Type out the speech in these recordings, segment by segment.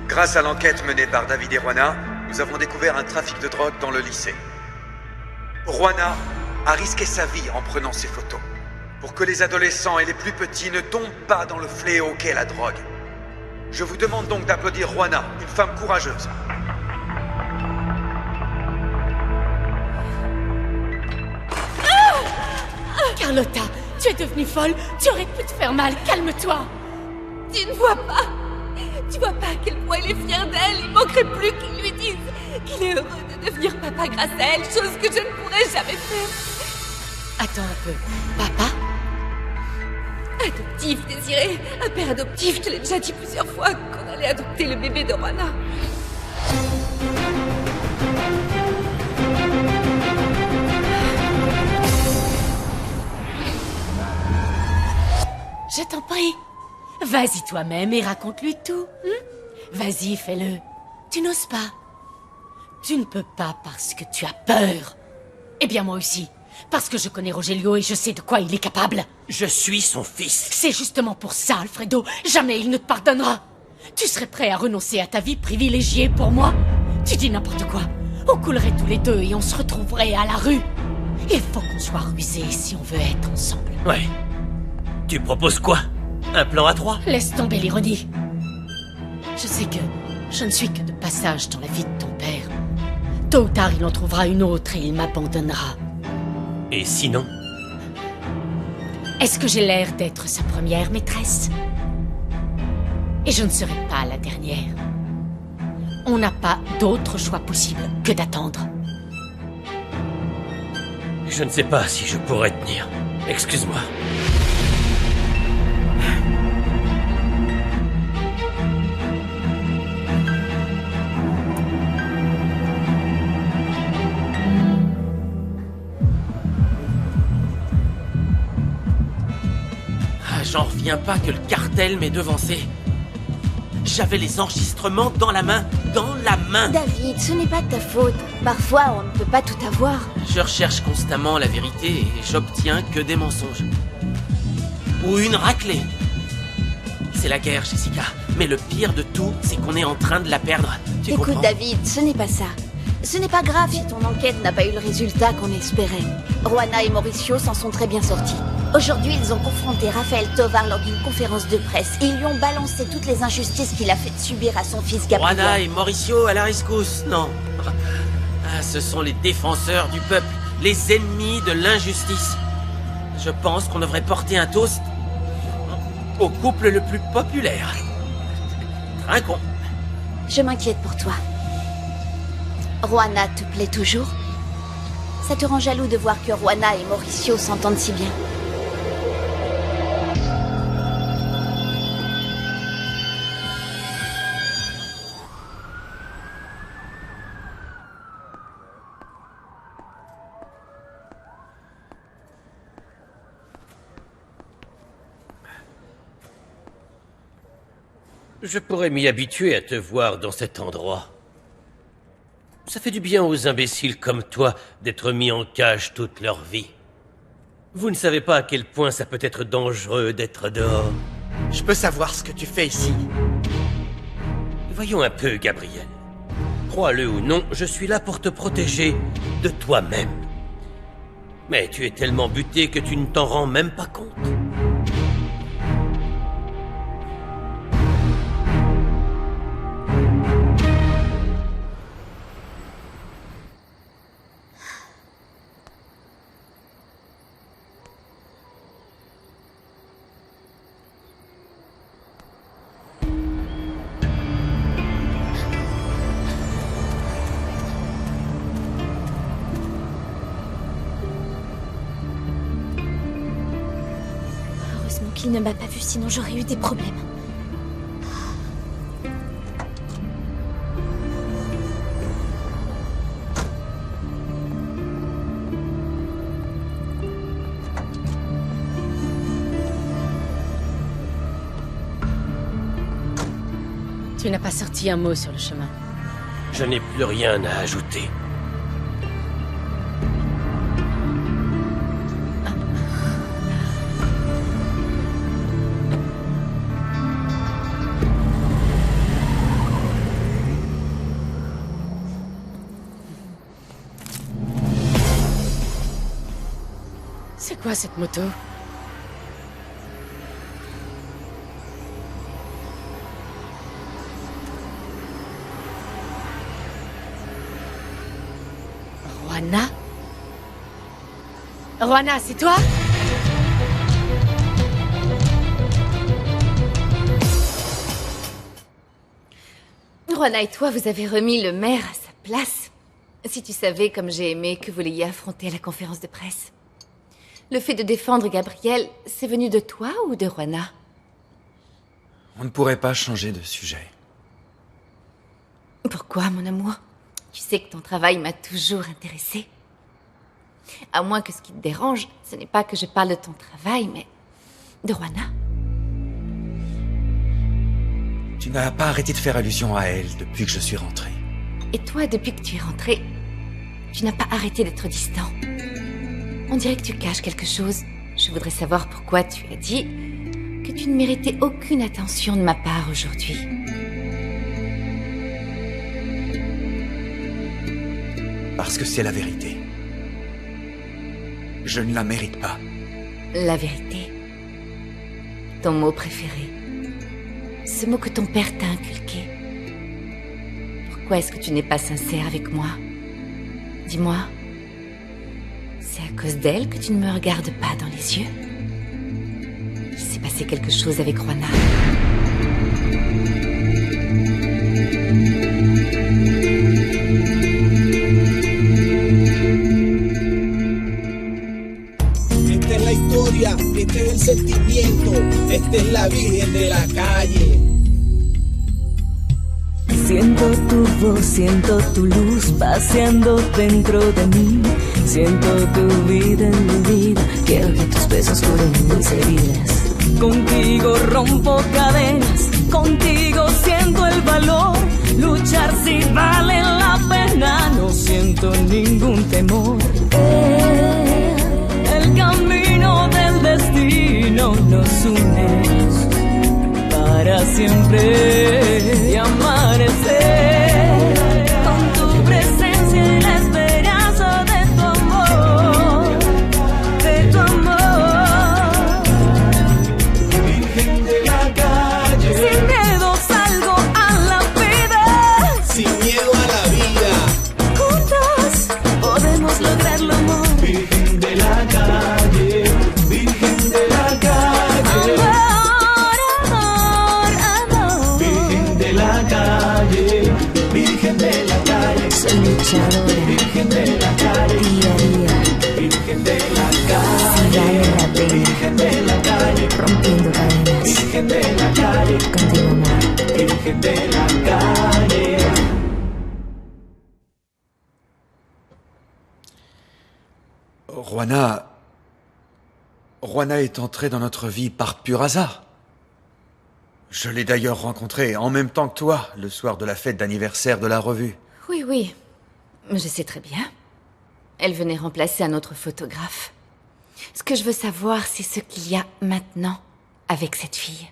Grâce à l'enquête menée par David et Juana, nous avons découvert un trafic de drogue dans le lycée. Juana a risqué sa vie en prenant ces photos, pour que les adolescents et les plus petits ne tombent pas dans le fléau qu'est la drogue. Je vous demande donc d'applaudir Juana, une femme courageuse. Carlotta, tu es devenue folle. Tu aurais pu te faire mal. Calme-toi. Tu ne vois pas. Tu vois pas à quel point il est fier d'elle. Il manquerait plus qu'il lui dise qu'il est heureux de devenir papa grâce à elle, chose que je ne pourrais jamais faire. Attends un peu. Papa? Adoptif, Désiré. Un père adoptif, je te l'ai déjà dit plusieurs fois qu'on allait adopter le bébé de Juana. Je t'en prie. Vas-y toi-même et raconte-lui tout. Vas-y, fais-le. Tu n'oses pas. Tu ne peux pas parce que tu as peur. Eh bien moi aussi. Parce que je connais Rogelio et je sais de quoi il est capable. Je suis son fils. C'est justement pour ça, Alfredo. Jamais il ne te pardonnera. Tu serais prêt à renoncer à ta vie privilégiée pour moi? Tu dis n'importe quoi. On coulerait tous les deux et on se retrouverait à la rue. Il faut qu'on soit rusés si on veut être ensemble. Ouais. Tu proposes quoi? Un plan à 3? Laisse tomber l'ironie. Je sais que je ne suis que de passage dans la vie de ton père. Tôt ou tard, il en trouvera une autre et il m'abandonnera. Et sinon? Est-ce que j'ai l'air d'être sa première maîtresse? Et je ne serai pas la dernière. On n'a pas d'autre choix possible que d'attendre. Je ne sais pas si je pourrais tenir. Excuse-moi. J'en reviens pas que le cartel m'ait devancé. J'avais les enregistrements dans la main. Dans la main. David, ce n'est pas de ta faute. Parfois, on ne peut pas tout avoir. Je recherche constamment la vérité et j'obtiens que des mensonges. Ou une raclée. C'est la guerre, Jessica. Mais le pire de tout, c'est qu'on est en train de la perdre. Tu Écoute, comprends? David, ce n'est pas ça. Ce n'est pas grave si ton enquête n'a pas eu le résultat qu'on espérait. Juana et Mauricio s'en sont très bien sortis. Aujourd'hui, ils ont confronté Raphaël Tovar lors d'une conférence de presse et ils lui ont balancé toutes les injustices qu'il a fait subir à son fils Gabriel. Juana et Mauricio à la rescousse, non. Ah, ce sont les défenseurs du peuple, les ennemis de l'injustice. Je pense qu'on devrait porter un toast au couple le plus populaire. Trinquons. Je m'inquiète pour toi. Juana te plaît toujours? Ça te rend jaloux de voir que Juana et Mauricio s'entendent si bien. Je pourrais m'y habituer à te voir dans cet endroit. Ça fait du bien aux imbéciles comme toi d'être mis en cage toute leur vie. Vous ne savez pas à quel point ça peut être dangereux d'être dehors. Je peux savoir ce que tu fais ici? Voyons un peu, Gabriel. Crois-le ou non, je suis là pour te protéger de toi-même. Mais tu es tellement buté que tu ne t'en rends même pas compte. Heureusement qu'il ne m'a pas vu, sinon j'aurais eu des problèmes. Tu n'as pas sorti un mot sur le chemin. Je n'ai plus rien à ajouter. quoi cette moto? Roana? Roana, c'est toi? Roana et toi, vous avez remis le maire à sa place. Si tu savais comme j'ai aimé que vous l'ayez affronté à la conférence de presse. Le fait de défendre Gabriel, c'est venu de toi ou de Roana? On ne pourrait pas changer de sujet. Pourquoi, mon amour? Tu sais que ton travail m'a toujours intéressée. À moins que ce qui te dérange, ce n'est pas que je parle de ton travail, mais de Roana. Tu n'as pas arrêté de faire allusion à elle depuis que je suis rentré. Et toi, depuis que tu es rentré, tu n'as pas arrêté d'être distant. On dirait que tu caches quelque chose. Je voudrais savoir pourquoi tu as dit que tu ne méritais aucune attention de ma part aujourd'hui. Parce que c'est la vérité. Je ne la mérite pas. La vérité. Ton mot préféré. Ce mot que ton père t'a inculqué. Pourquoi est-ce que tu n'es pas sincère avec moi? Dis-moi. C'est à cause d'elle que tu ne me regardes pas dans les yeux? Il s'est passé quelque chose avec Roana. Esta es la historia, este es el sentimiento, esta es la Virgen de la calle. Siento tu voz, siento tu luz paseando dentro de mí. Siento tu vida en mi vida. Quiero que tus besos curen mis heridas. Contigo rompo cadenas, contigo siento el valor. Luchar si vale la pena, no siento ningún temor. El camino del destino nos une para siempre y amanecer con tu presencia y la esperanza de tu amor, de tu amor. Virgen de la calle, Sin miedo salgo a la vida, sin miedo a la vida. juntos podemos lograrlo, amor. Virgen de la calle, Virgen de la calle. Amor, amor. Virgen de la calle, Virgen de la calle. Soy luchadora, Virgen de la calle, día a día, Virgen de la si calle, vale la pena, Virgen de la calle, rompiendo cadenas, Virgen de la calle, contigo, amor. Virgen de la calle. Roana est entrée dans notre vie par pur hasard. Je l'ai d'ailleurs rencontrée en même temps que toi, le soir de la fête d'anniversaire de la revue. Oui, oui. Je sais très bien. Elle venait remplacer un autre photographe. Ce que je veux savoir, c'est ce qu'il y a maintenant avec cette fille.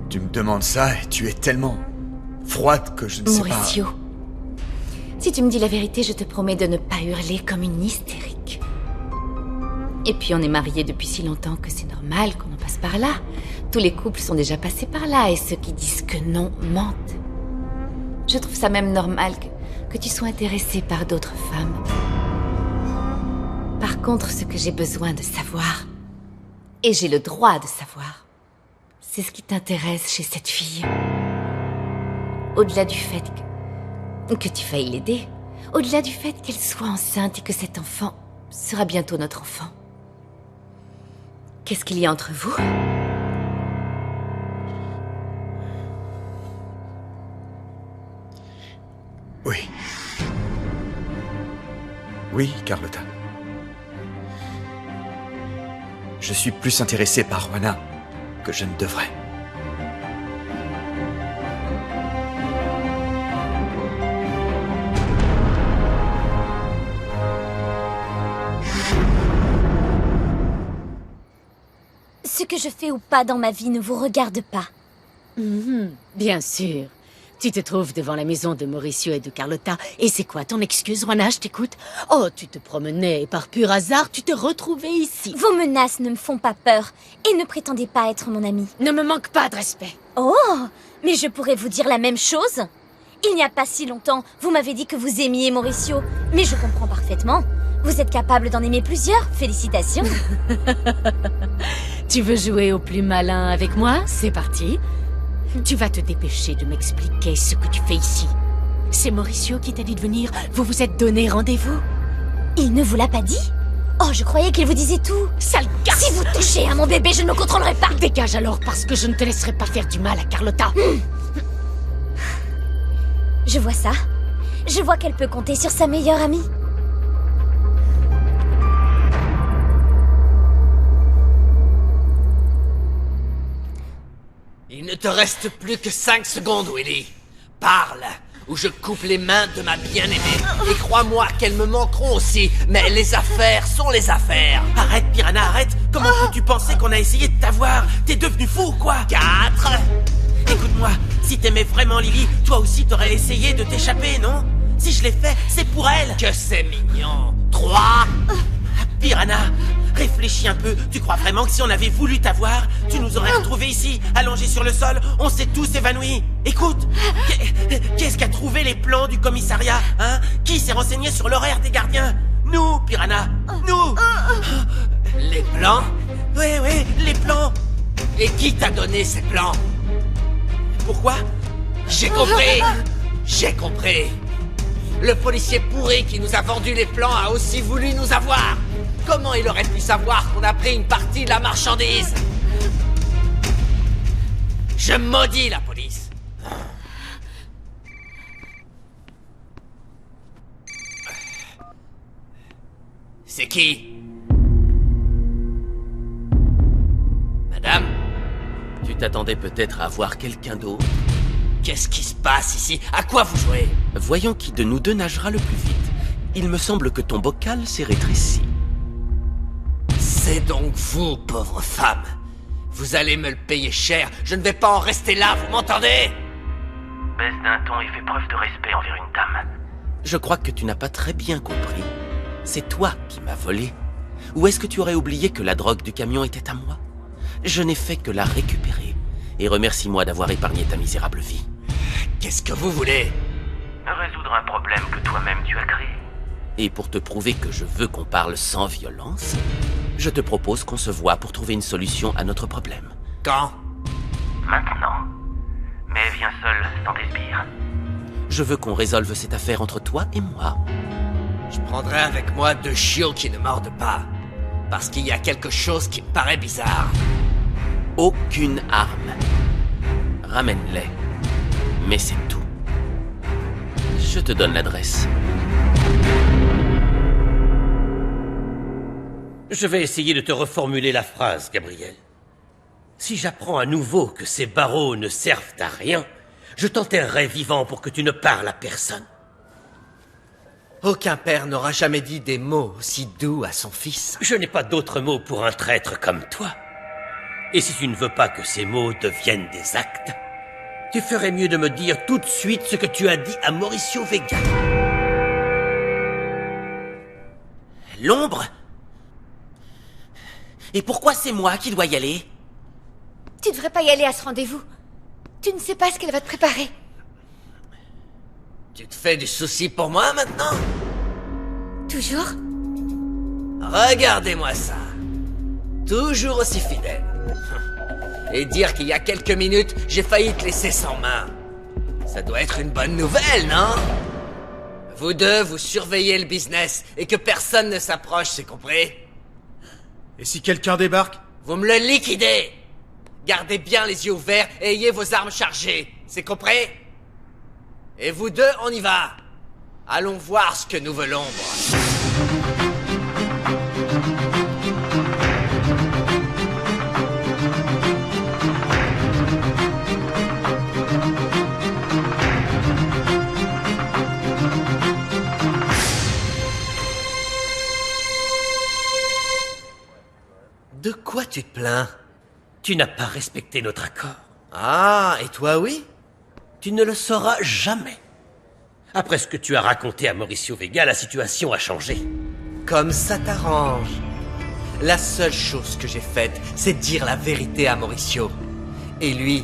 Tu me demandes ça et tu es tellement froide que je ne sais Mauricio, si tu me dis la vérité, je te promets de ne pas hurler comme une hystérique. Et puis on est mariés depuis si longtemps que c'est normal qu'on en passe par là. Tous les couples sont déjà passés par là et ceux qui disent que non mentent. Je trouve ça même normal que tu sois intéressé par d'autres femmes. Par contre, ce que j'ai besoin de savoir, et j'ai le droit de savoir, c'est ce qui t'intéresse chez cette fille. Au-delà du fait que tu failles l'aider, au-delà du fait qu'elle soit enceinte et que cet enfant sera bientôt notre enfant. Qu'est-ce qu'il y a entre vous? Oui. Oui, Carlotta. Je suis plus intéressé par Roana que je ne devrais. Ce que je fais ou pas dans ma vie ne vous regarde pas. Bien sûr. Tu te trouves devant la maison de Mauricio et de Carlotta, et c'est quoi ton excuse, Juana? Je t'écoute. Oh, tu te promenais et par pur hasard, tu te retrouvais ici. Vos menaces ne me font pas peur, et ne prétendez pas être mon ami. Ne me manque pas de respect. Oh, mais je pourrais vous dire la même chose. Il n'y a pas si longtemps, vous m'avez dit que vous aimiez Mauricio, mais je comprends parfaitement. Vous êtes capable d'en aimer plusieurs, félicitations. Tu veux jouer au plus malin avec moi? C'est parti. Tu vas te dépêcher de m'expliquer ce que tu fais ici. C'est Mauricio qui t'a dit de venir. Vous vous êtes donné rendez-vous? Il ne vous l'a pas dit? Oh, je croyais qu'il vous disait tout. Sale garce! Si vous touchez à mon bébé, je ne me contrôlerai pas. Dégage alors, parce que je ne te laisserai pas faire du mal à Carlotta. Je vois ça. Je vois qu'elle peut compter sur sa meilleure amie. Il ne te reste plus que 5 secondes, Willy. Parle, ou je coupe les mains de ma bien-aimée. Et crois-moi qu'elles me manqueront aussi, mais les affaires sont les affaires. Arrête, Piranha, arrête. Comment peux-tu penser qu'on a essayé de t'avoir? T'es devenu fou ou quoi? 4. Écoute-moi, si t'aimais vraiment Lily, toi aussi t'aurais essayé de t'échapper, non? Si je l'ai fait, c'est pour elle. Que c'est mignon. 3. Piranha, réfléchis un peu. Tu crois vraiment que si on avait voulu t'avoir, tu nous aurais retrouvés ici, allongés sur le sol? On s'est tous évanouis. Écoute, qu'est-ce qu'a trouvé les plans du commissariat, hein? Qui s'est renseigné sur l'horaire des gardiens? Nous, Piranha, nous. Les plans? Oui, les plans. Et qui t'a donné ces plans? Pourquoi? J'ai compris. J'ai compris. Le policier pourri qui nous a vendu les plans a aussi voulu nous avoir. Comment il aurait pu savoir qu'on a pris une partie de la marchandise? Je maudis la police. C'est qui? Madame? Tu t'attendais peut-être à voir quelqu'un d'autre. Qu'est-ce qui se passe ici? À quoi vous jouez? Voyons qui de nous deux nagera le plus vite. Il me semble que ton bocal s'est rétréci. C'est donc vous, pauvre femme. Vous allez me le payer cher. Je ne vais pas en rester là, vous m'entendez? Baisse d'un ton et fais preuve de respect envers une dame. Je crois que tu n'as pas très bien compris. C'est toi qui m'as volé. Ou est-ce que tu aurais oublié que la drogue du camion était à moi? Je n'ai fait que la récupérer. Et remercie-moi d'avoir épargné ta misérable vie. Qu'est-ce que vous voulez? Résoudre un problème que toi-même tu as créé. Et pour te prouver que je veux qu'on parle sans violence, je te propose qu'on se voie pour trouver une solution à notre problème. Quand? Maintenant. Mais viens seul, sans tes sbires. Je veux qu'on résolve cette affaire entre toi et moi. Je prendrai avec moi 2 chiots qui ne mordent pas. Parce qu'il y a quelque chose qui me paraît bizarre. Aucune arme. Ramène-les. Mais c'est tout. Je te donne l'adresse. Je vais essayer de te reformuler la phrase, Gabriel. Si j'apprends à nouveau que ces barreaux ne servent à rien, je t'enterrerai vivant pour que tu ne parles à personne. Aucun père n'aura jamais dit des mots aussi doux à son fils. Je n'ai pas d'autres mots pour un traître comme toi. Et si tu ne veux pas que ces mots deviennent des actes, tu ferais mieux de me dire tout de suite ce que tu as dit à Mauricio Vega. L'ombre? Et pourquoi c'est moi qui dois y aller? Tu devrais pas y aller à ce rendez-vous. Tu ne sais pas ce qu'elle va te préparer. Tu te fais du souci pour moi maintenant? Toujours? Regardez-moi ça. Toujours aussi fidèle. Et dire qu'il y a quelques minutes, j'ai failli te laisser sans main. Ça doit être une bonne nouvelle, non? Vous deux, vous surveillez le business et que personne ne s'approche, c'est compris? Et si quelqu'un débarque? Vous me le liquidez! Gardez bien les yeux ouverts et ayez vos armes chargées, c'est compris? Et vous deux, on y va! Allons voir ce que nous veut l'ombre. De quoi tu te plains? Tu n'as pas respecté notre accord. Ah, et toi oui? Tu ne le sauras jamais. Après ce que tu as raconté à Mauricio Vega, la situation a changé. Comme ça t'arrange. La seule chose que j'ai faite, c'est dire la vérité à Mauricio. Et lui,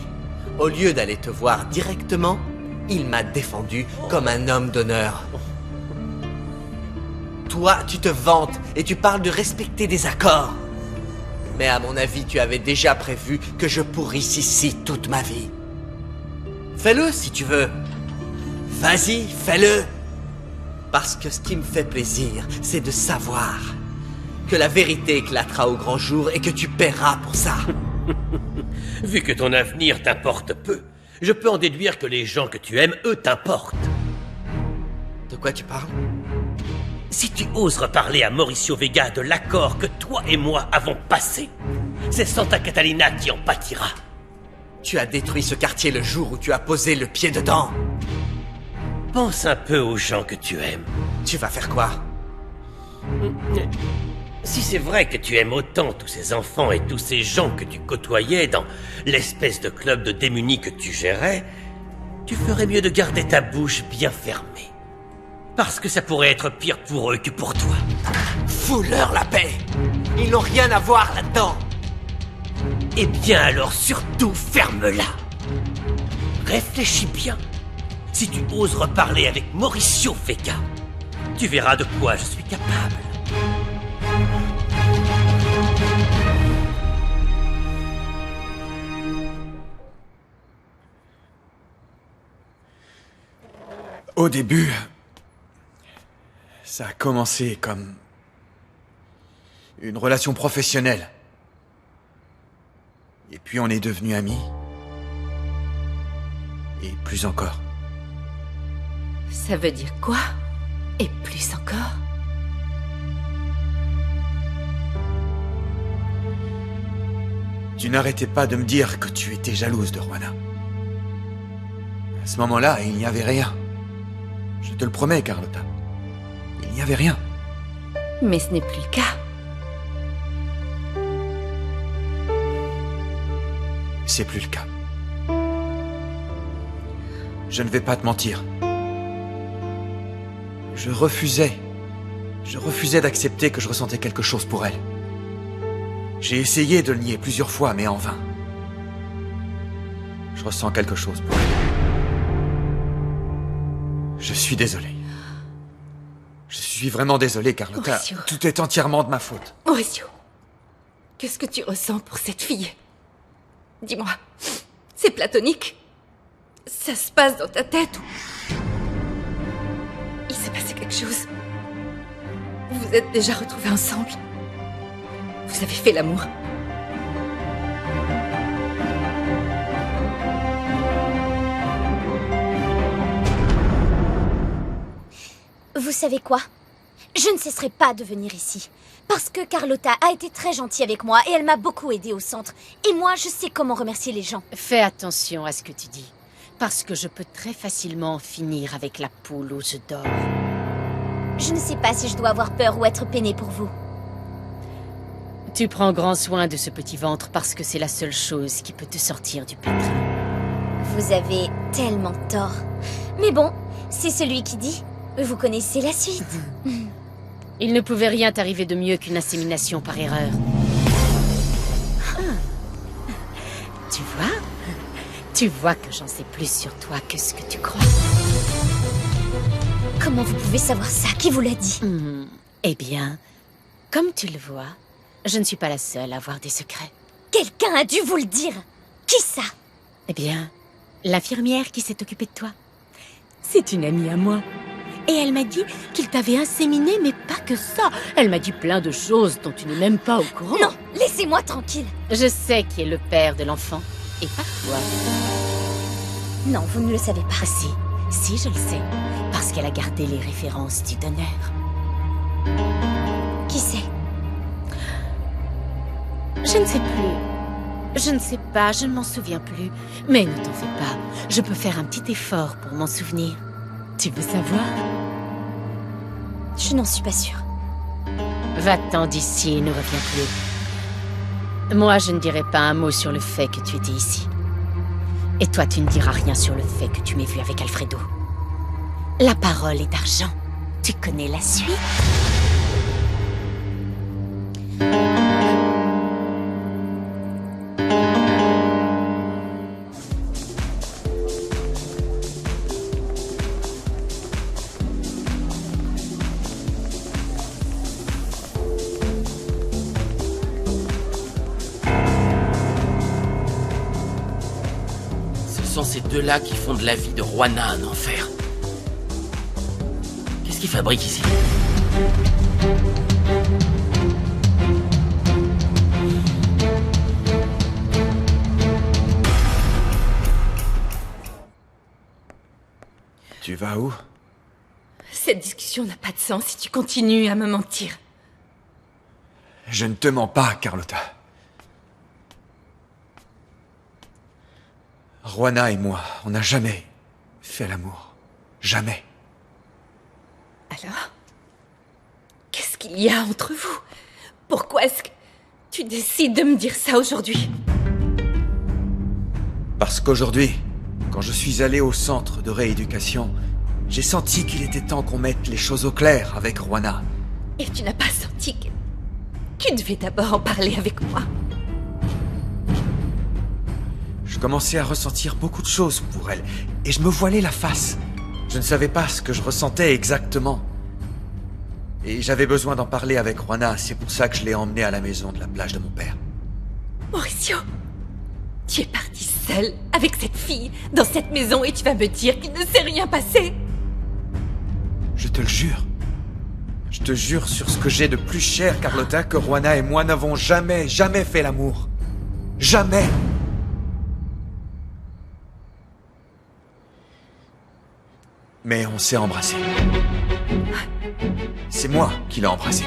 au lieu d'aller te voir directement, il m'a défendu comme un homme d'honneur. Toi, tu te vantes et tu parles de respecter des accords. Mais à mon avis, tu avais déjà prévu que je pourrisse ici toute ma vie. Fais-le si tu veux. Vas-y, fais-le. Parce que ce qui me fait plaisir, c'est de savoir que la vérité éclatera au grand jour et que tu paieras pour ça. Vu que ton avenir t'importe peu, je peux en déduire que les gens que tu aimes, eux, t'importent. De quoi tu parles? Si tu oses reparler à Mauricio Vega de l'accord que toi et moi avons passé, c'est Santa Catalina qui en pâtira. Tu as détruit ce quartier le jour où tu as posé le pied dedans. Pense un peu aux gens que tu aimes. Tu vas faire quoi? Si c'est vrai que tu aimes autant tous ces enfants et tous ces gens que tu côtoyais dans l'espèce de club de démunis que tu gérais, tu ferais mieux de garder ta bouche bien fermée. Parce que ça pourrait être pire pour eux que pour toi. Fous-leur la paix. Ils n'ont rien à voir là-dedans. Eh bien alors surtout ferme-la. Réfléchis bien. Si tu oses reparler avec Mauricio Vega, tu verras de quoi je suis capable. Au début, ça a commencé comme une relation professionnelle. Et puis on est devenus amis. Et plus encore. Ça veut dire quoi? Et plus encore? Tu n'arrêtais pas de me dire que tu étais jalouse de Juana. À ce moment-là, il n'y avait rien. Je te le promets, Carlota. Il n'y avait rien. Mais ce n'est plus le cas. C'est plus le cas. Je ne vais pas te mentir. Je refusais d'accepter que je ressentais quelque chose pour elle. J'ai essayé de le nier plusieurs fois, mais en vain. Je ressens quelque chose pour elle. Je suis désolé. Je suis vraiment désolé, Carlota. Mauricio. Tout est entièrement de ma faute. Mauricio, qu'est-ce que tu ressens pour cette fille? Dis-moi, c'est platonique? Ça se passe dans ta tête ou... Il s'est passé quelque chose? Vous êtes déjà retrouvés ensemble? Vous avez fait l'amour? Vous savez quoi? Je ne cesserai pas de venir ici. Parce que Carlota a été très gentille avec moi et elle m'a beaucoup aidée au centre. Et moi, je sais comment remercier les gens. Fais attention à ce que tu dis. Parce que je peux très facilement finir avec la poule aux œufs d'or. Je ne sais pas si je dois avoir peur ou être peinée pour vous. Tu prends grand soin de ce petit ventre parce que c'est la seule chose qui peut te sortir du pétrin. Vous avez tellement tort. Mais bon, c'est celui qui dit. Vous connaissez la suite. Il ne pouvait rien t'arriver de mieux qu'une insémination par erreur. Ah. Tu vois que j'en sais plus sur toi que ce que tu crois. Comment vous pouvez savoir ça? Qui vous l'a dit? Eh bien, comme tu le vois, je ne suis pas la seule à avoir des secrets. Quelqu'un a dû vous le dire. Qui ça? Eh bien, l'infirmière qui s'est occupée de toi. C'est une amie à moi. Et elle m'a dit qu'il t'avait inséminé, mais pas que ça. Elle m'a dit plein de choses dont tu n'es même pas au courant. Non, laissez-moi tranquille. Je sais qui est le père de l'enfant, et pas toi. Non, vous ne le savez pas. Si, je le sais. Parce qu'elle a gardé les références du donneur. Qui c'est? Je ne sais plus. Je ne sais pas, je ne m'en souviens plus. Mais ne t'en fais pas, je peux faire un petit effort pour m'en souvenir. Tu veux savoir? Je n'en suis pas sûre. Va-t'en d'ici et ne reviens plus. Moi, je ne dirai pas un mot sur le fait que tu étais ici. Et toi, tu ne diras rien sur le fait que tu m'aies vu avec Alfredo. La parole est d'argent. Tu connais la suite? Ce sont ces deux-là qui font de la vie de Juana un enfer. Qu'est-ce qu'ils fabriquent ici? Tu vas où? Cette discussion n'a pas de sens si tu continues à me mentir. Je ne te mens pas, Carlotta. Juana et moi, on n'a jamais fait l'amour. Jamais. Alors, qu'est-ce qu'il y a entre vous? Pourquoi est-ce que tu décides de me dire ça aujourd'hui? Parce qu'aujourd'hui, quand je suis allé au centre de rééducation, j'ai senti qu'il était temps qu'on mette les choses au clair avec Juana. Et tu n'as pas senti que tu devais d'abord en parler avec moi? Je commençais à ressentir beaucoup de choses pour elle, et je me voilais la face. Je ne savais pas ce que je ressentais exactement. Et j'avais besoin d'en parler avec Juana, c'est pour ça que je l'ai emmenée à la maison de la plage de mon père. Mauricio, tu es parti seul avec cette fille dans cette maison et tu vas me dire qu'il ne s'est rien passé? Je te le jure. Je te jure sur ce que j'ai de plus cher, Carlotta, que Juana et moi n'avons jamais fait l'amour. Jamais. Mais on s'est embrassés. C'est moi qui l'ai embrassée.